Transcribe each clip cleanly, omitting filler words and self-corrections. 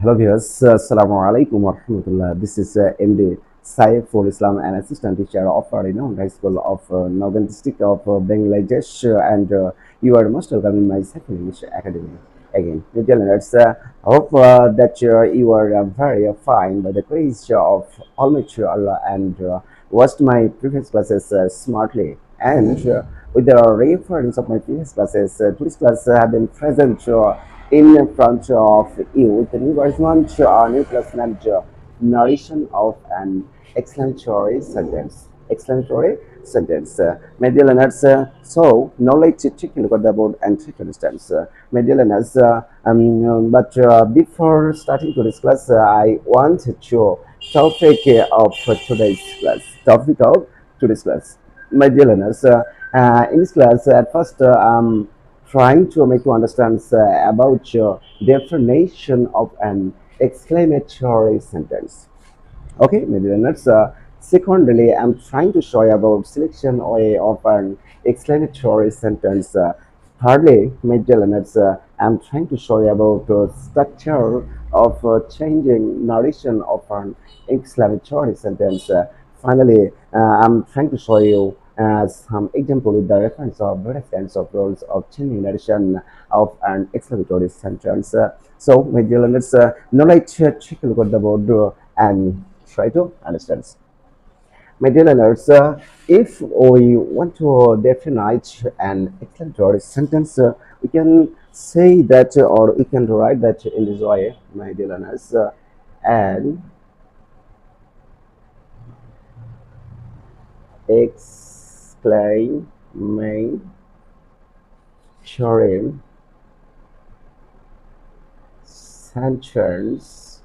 Hello viewers, Assalamu alaikum wa rahmatullah. This is MD Saiful Islam, an assistant teacher of High School of Northern District of Bangladesh, and you are most welcome in my Saiful English Academy. Again, dear learners, I hope that you are very fine by the grace of Almighty Allah and watched my previous classes smartly. And with the reference of my previous classes, today's class have been present in front of you. The new version, new class manager, narration of an exclamatory sentence. Exclamatory sentence. My dear learners, so now let's take a look at the board and take a distance. My dear learners, but before starting today's class, I want to topic of today's class. Topic of today's class. My dear learners, in this class, at first, trying to make you understand about your definition of an exclamatory sentence. Okay, maybe learners. Secondly, I'm trying to show you about selection way of an exclamatory sentence. Thirdly, major learners, I'm trying to show you about structure of changing narration of an exclamatory sentence. Finally, I'm trying to show you some example with the reference of various kinds of rules of changing narration of an exclamatory sentence. So, major learners, now let's take a look at the board and try to understand. My dear learners, if we want to define an exclamatory sentence, we can say that or we can write that in this way, my dear learners. An exclamatory sentence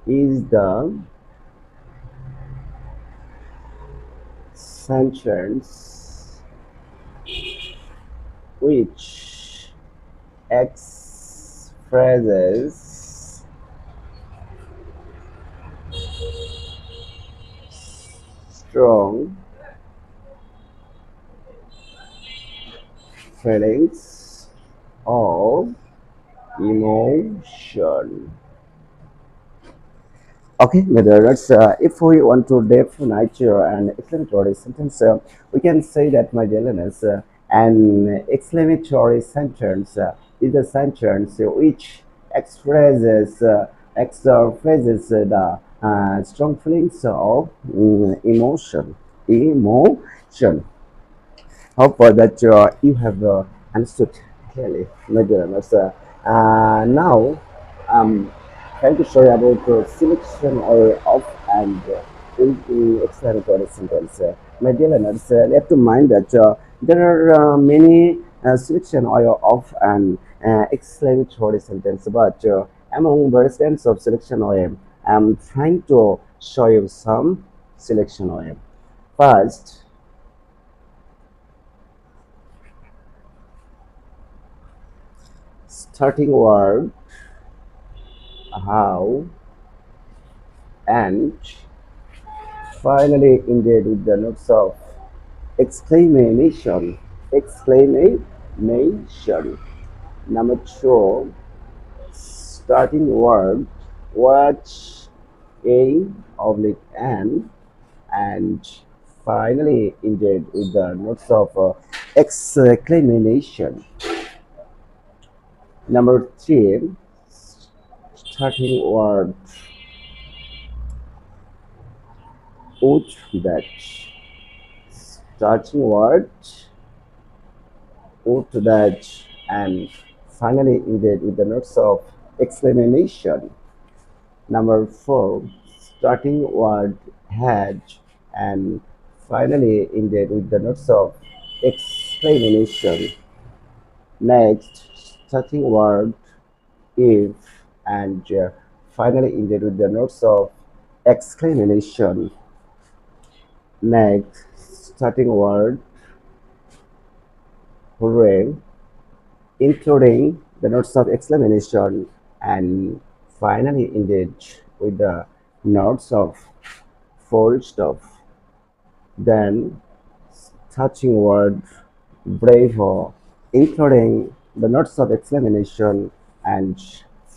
is the sentence which expresses strong feelings of emotion. Okay, that's if we want to define an exclamatory sentence, we can say that, my dear learners, an exclamatory sentence is a sentence which expresses the strong feelings of emotion. Emotion. Hope that you have understood clearly, my dear learners. Now, um, trying to show you about selection or of and in exclamatory sentence. My dear learners, you have to mind that there are many selection or of and exclamatory sentence, but among various kinds of selection or I'm trying to show you some selection or first. Starting word how and finally ended with the notes of exclamation. Exclamation. Number two, starting word watch a oblique and finally ended with the notes of exclamation. Number three, starting word would that starting word would that and finally ended with the notes of exclamation. Number four, starting word had and finally ended with the notes of exclamation. Next, starting word if and finally ended with the notes of exclamation. Next, starting word hooray, including the notes of exclamation, and finally ended with the notes of full stop. Then, starting word bravo, including the notes of exclamation and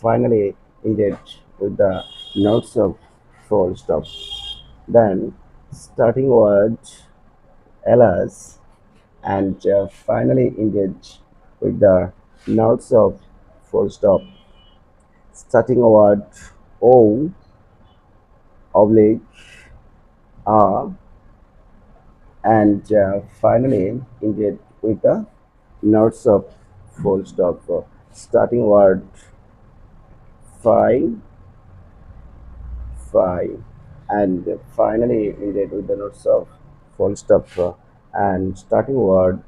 finally ended with the notes of full stop. Then starting word ls and finally ended with the notes of full stop. Starting word o oblique r and finally ended with the notes of full stop. Starting word phi phi and finally ended with the notes of full stop and starting word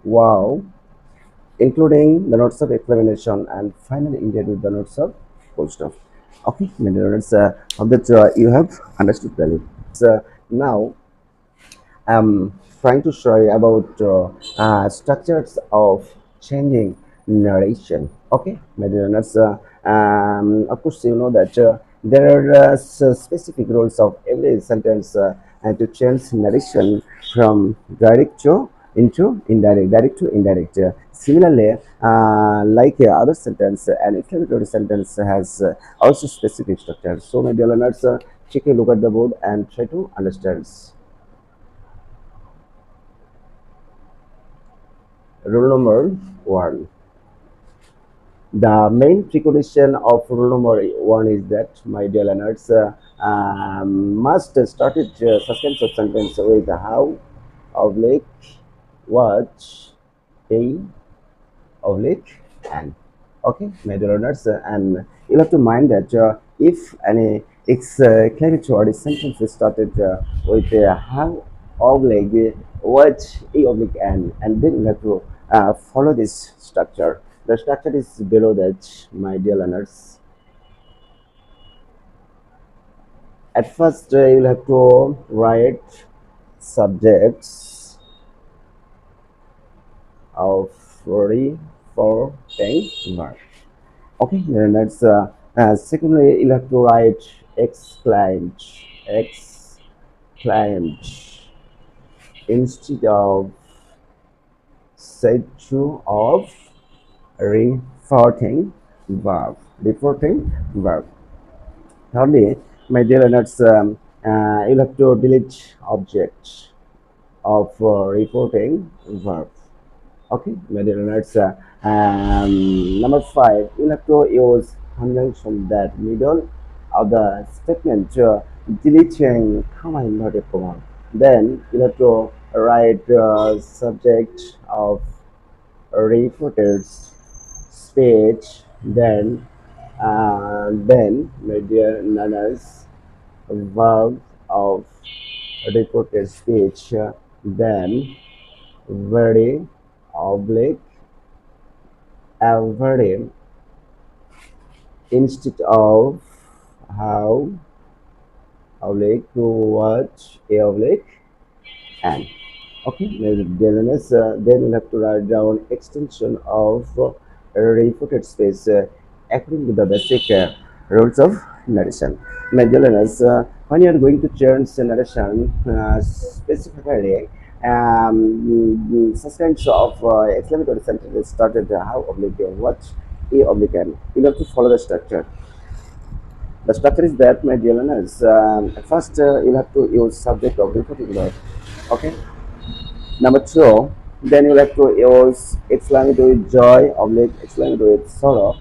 wow, including the notes of exclamation and finally ended with the notes of full stop. Okay, many learners, hope that you have understood well. Now I'm trying to show you about structures of changing narration. Okay, many learners, of course, you know that there are specific rules of every sentence and to change narration from direct to into indirect, direct to indirect. Similarly, like other sentence, an explanatory sentence has also specific structure. So, my dear learners, take a look at the board and try to understand. Rule number one. The main precondition of rule number one is that, my dear learners, must start it suspense of sentence with how, oblique, watch, a, oblique, and. Okay, my dear learners, and you have to mind that if any exclamatory sentence is started with how, oblique, watch, a, oblique, and then you have to follow this structure. The structure is below that, my dear learners. At first, you'll have to write subjects of referring verb. Okay, then that's secondly, you'll have to write exclaimed, exclaimed instead of said to of reporting reporting verb. Thirdly, my dear learners, you'll have to delete object of reporting verb. Okay, my dear learners, number five, you'll have to use conjunction that middle of the statement, deleting comma inverted comma. Then you'll have to write subject of reported speech. Then, my dear learners, verb of reported speech. Then, very oblique, very instead of how, oblique to watch, a oblique, and. Okay, then we'll have to write down extension of reported space according to the basic rules of narration. Magellanus, when you are going to change the narration, specifically, such kinds of exclamatory sentences started how, oblique, what, a, oblique, and. You have to follow the structure. The structure is that, my dear learners, at first you'll have to use subject of reporting verb. Okay. Number two, then you'll have to use exclamatory joy, oblique exclamatory sorrow,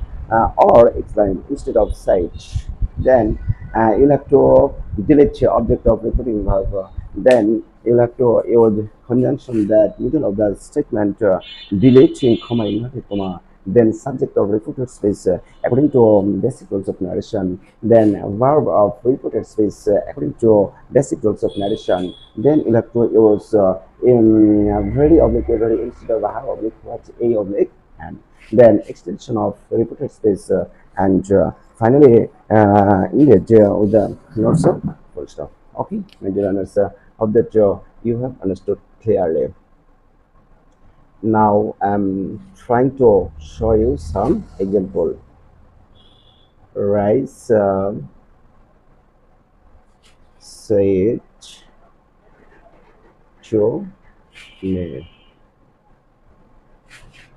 or exclaim instead of sight. Then you'll have to delete your object of repeating verb. Then you'll have to use conjunction that middle of the statement, deleting comma inverted comma. Then subject of repeated space according to basic rules of narration. Then verb of repeated space according to basic rules of narration. Then you'll have to use in very oblique, very instead of a how, oblique, what, a, oblique, and then extension of repeated space and finally ended with the notes of full stop. Okay, my dear learners, hope that you have understood clearly. Now I'm trying to show you some example. Rice said to me,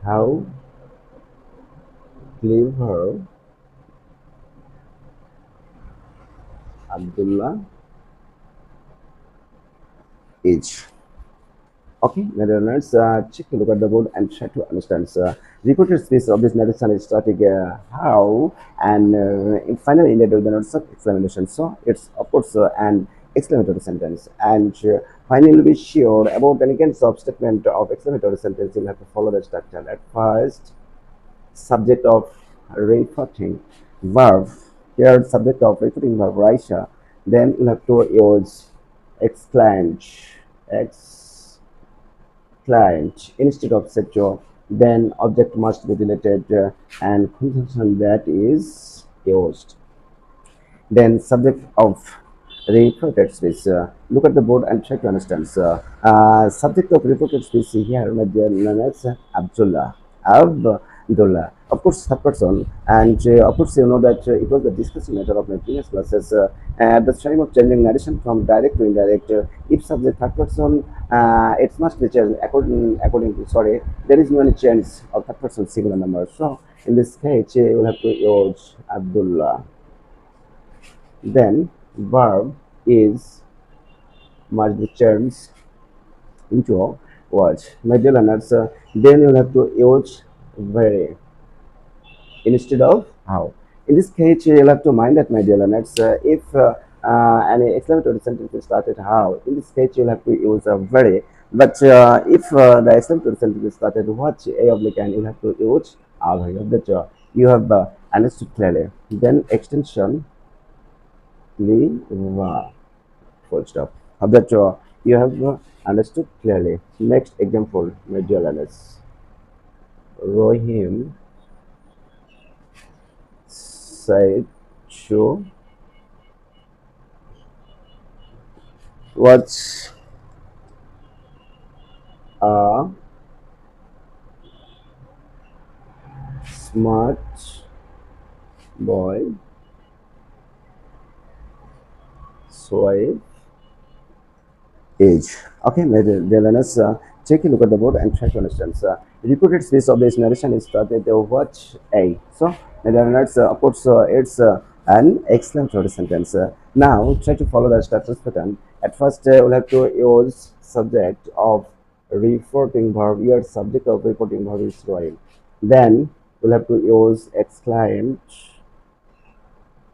how clever Abdullah is. Okay, learners, take a look at the board and try to understand. Reported space of this narration is starting how and in final ended with the notes of exclamation. So it's of course an exclamatory sentence. And finally, be sure about any kinds of statement of exclamatory sentence. You'll have to follow the structure. At first, subject of referring verb. Here, subject of referring verb, Raisha. Then you have to use exclaimed, exclaimed instead of sector. Then object must be related and conjunction that is used. Then subject of reported speech. Look at the board and try to understand. Subject of reported speech here known as Abdullah. Abdullah. Of course, third person. And of course, you know that it was the discussion matter of my previous classes. At the time of changing narration from direct to indirect, if subject third person, it must be changed according to, sorry, there is no any change of third person singular number. So in this case, you will have to use Abdullah. Then verb is must be changed into words. My dear learners, then you'll have to use very instead of how. In this case, you'll have to mind that, my dear learners, if an exclamatory sentence is started how, in this case, you'll have to use a very. But if the exclamatory sentence is started what, a oblique, and you'll have to use a very. That you have understood clearly. Then extension Liva. Full stop. How that you have understood clearly. Next example, major learners. Rohim said to what's a smart boy swipe age. Okay, my dear learners, take a look at the board and try to understand. Reported space of this narration is started watch A. So, my dear learners, of course, it's an exclamatory sentence. Now, try to follow the structure pattern. At first, we'll have to use subject of reporting verb. Your subject of reporting verb is Roy. Then, we'll have to use exclaimed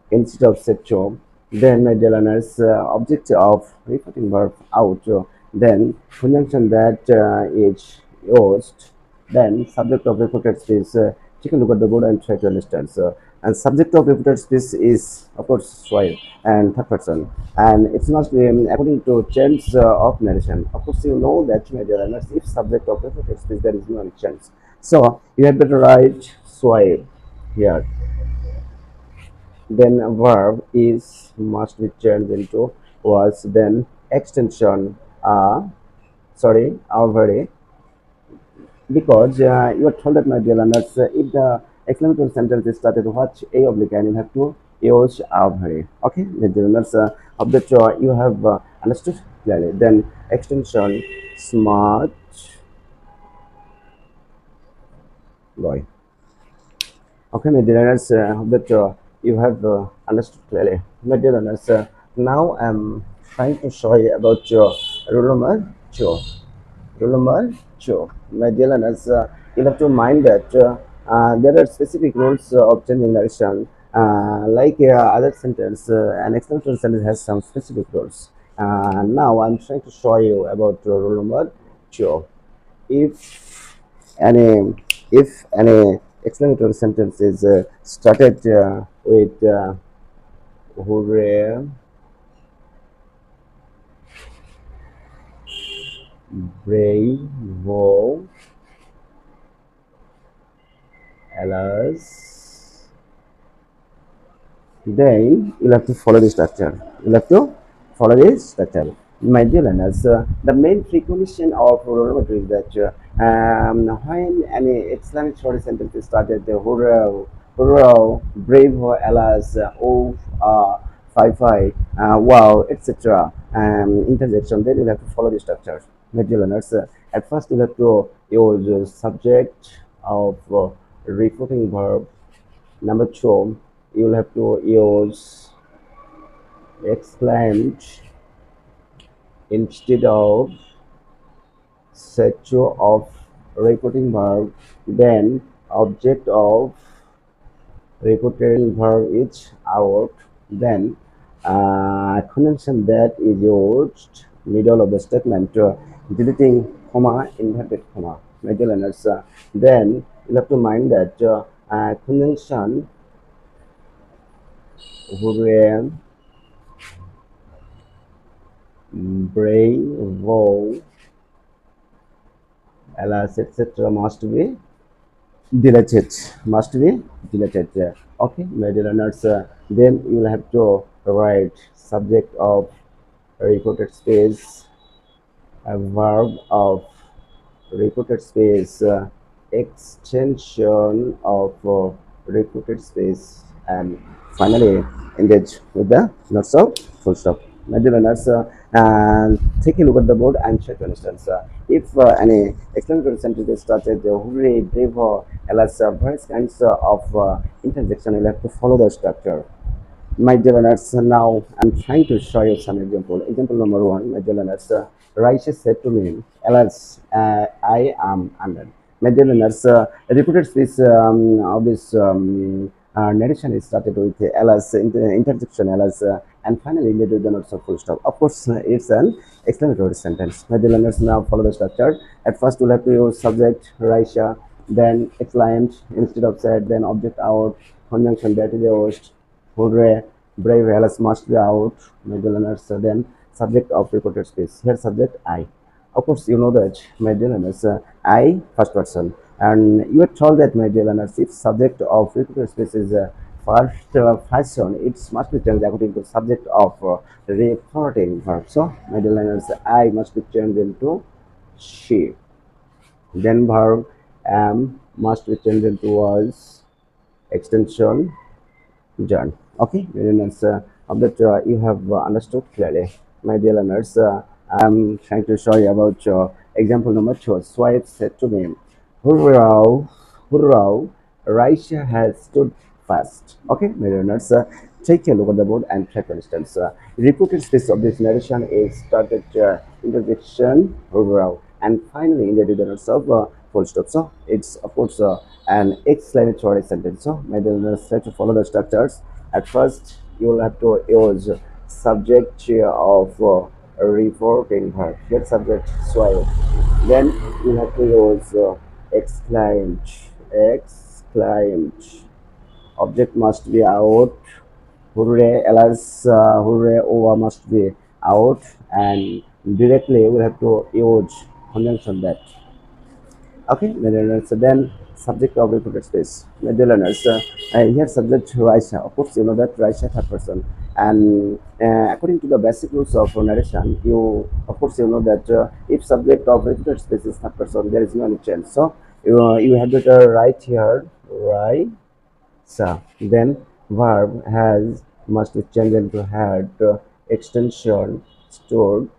instead of set job. Then my dear learners, object of reporting verb out. Then conjunction that is used. Then subject of reported speech. Take a look at the board and try to understand. And subject of reported speech is of course soil and third person, and it's not according to chance of narration. Of course, you know that, my dear learners, if subject of reported speech there is no any chance. So you had better write soil here. Then a verb is must be changed into was. Then extension sorry already, because you are told that, my dear learners, if the exclamatory sentence is started what a oblique, and you have to use already. Okay, my dear learners, of that you have understood clearly. Then extension smart boy. Okay, my dear learners, hope that you have understood clearly. My dear learners, now I'm trying to show you about your rule number two. Rule number two. My dear learners, you have to mind that there are specific rules of changing narration. Like other sentence, an explanatory sentence has some specific rules. Now I'm trying to show you about rule number two. If any if any exclamatory sentence is started with hooray, bravo, alas, then you'll have to follow the structure. You'll have to follow this structure. My dear learners, the main precognition of Rolometer is that when any exclamatory sentence is started, hurrah, hurrah, brave, alas, oh, fi, wow, etc. Interjection, then you'll have to follow the structure. My dear learners, at first you'll have to use subject of reporting verb. Number two, you will have to use exclaimed instead of statue of repeating verb, then object of repeating verb is out, then conjunction that is used middle of the statement, deleting comma, inverted comma, middle learners. Then you have to mind that conjunction when brain, vowel, ls, etc. must be deleted. Must be deleted. Okay, my dear learners. Then you will have to write subject of reported space, a verb of repeated space, extension of repeated space, and finally engage with the not so full stop. My dear learners, and take a look at the board and check, for instance, if any explanatory sentence is started, hooray, brave, ls, various kinds of interjection, you'll have to follow the structure. My dear learners, now I'm trying to show you some example. Example number one, my dear learners, Raisha said to me, Alas, I am Anand. My dear learners, repeated speech of this narration is started with Alas, interjection, Alas, and finally ended with the not so full stop. Of course, it's an exclamatory sentence. My dear learners, now follow the structure. At first, we'll have to use subject, Raisha, then exclaimed instead of said, then object out, conjunction that is used. Hooray, brave Alice must be out, major learners, then subject of reported space. Here subject I. Of course, you know that, my dear learners, I first person. And you are told that, my dear learners, if subject of reported space is first person, it must be changed according to subject of reporting verb. So, my dear learners, I must be changed into she. Then verb am must be changed into was, extension John. Okay, very nice. Of that you have understood clearly, my dear learners. I'm trying to show you about example number two. Swipe said to me, "Hurrah, hurrah! Raisha has stood fast." Okay, my dear learners. Take a look at the board and try for instance. Repeated space of this narration is started interjection, hurrah, and finally in the letters of full stop. So it's of course an exclamatory sentence. So my dear learners, try to follow the structures. At first, you will have to use subject of reporting verb. Get subject swipe. Then you have to use exclaimed, exclaimed. Object must be out. Hooray, alas, hooray, over must be out, and directly we have to use conjunction that. Okay, my dear learners, so then subject of repeated space. My dear learners, here subject Raisha. Of course, you know that Raisha third person, and according to the basic rules of narration, you of course you know that if subject of repeated space is third person, there is no any change. So you have to write here, right? So then verb has must be changed into had, extension stored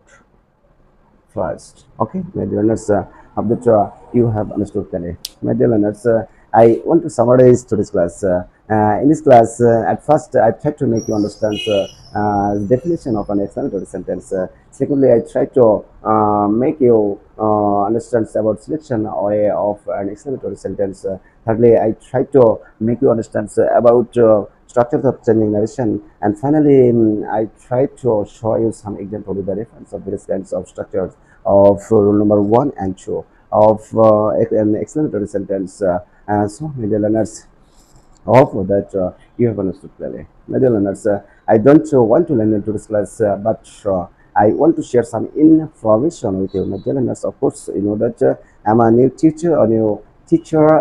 first. Okay, my dear learners, of that you have understood clearly. My dear learners, I want to summarize today's class. In this class, at first, I tried to make you understand the definition of an explanatory sentence. Secondly, I tried to make you understand about selection of an explanatory sentence. Thirdly, I tried to make you understand about structures of changing narration. And finally, I tried to show you some example with the reference of various kinds of structures of rule number 1 and 2 of an explanatory sentence. So, my dear learners, hope that you have understood clearly. My dear learners, I don't want to learn into this class, but I want to share some information with you. My dear learners, of course, you know that I'm a new teacher,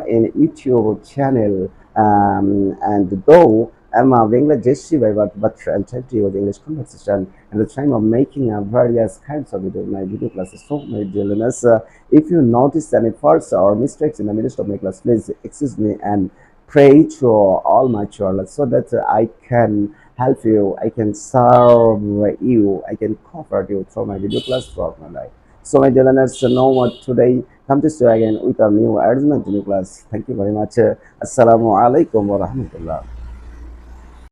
in YouTube channel, and though I'm a Bangladeshi by but I'm trying to use English conversation and the time of making various kinds of my video classes. So, my dear learners, if you notice any faults or mistakes in the midst of my class, please excuse me and pray to all my children so that I can help you, I can serve you, I can comfort you through my video class throughout my life. So, my dear learners, know what today come to see you again with a new arrangement new class. Thank you very much. Assalamu alaikum wa rahmatullah.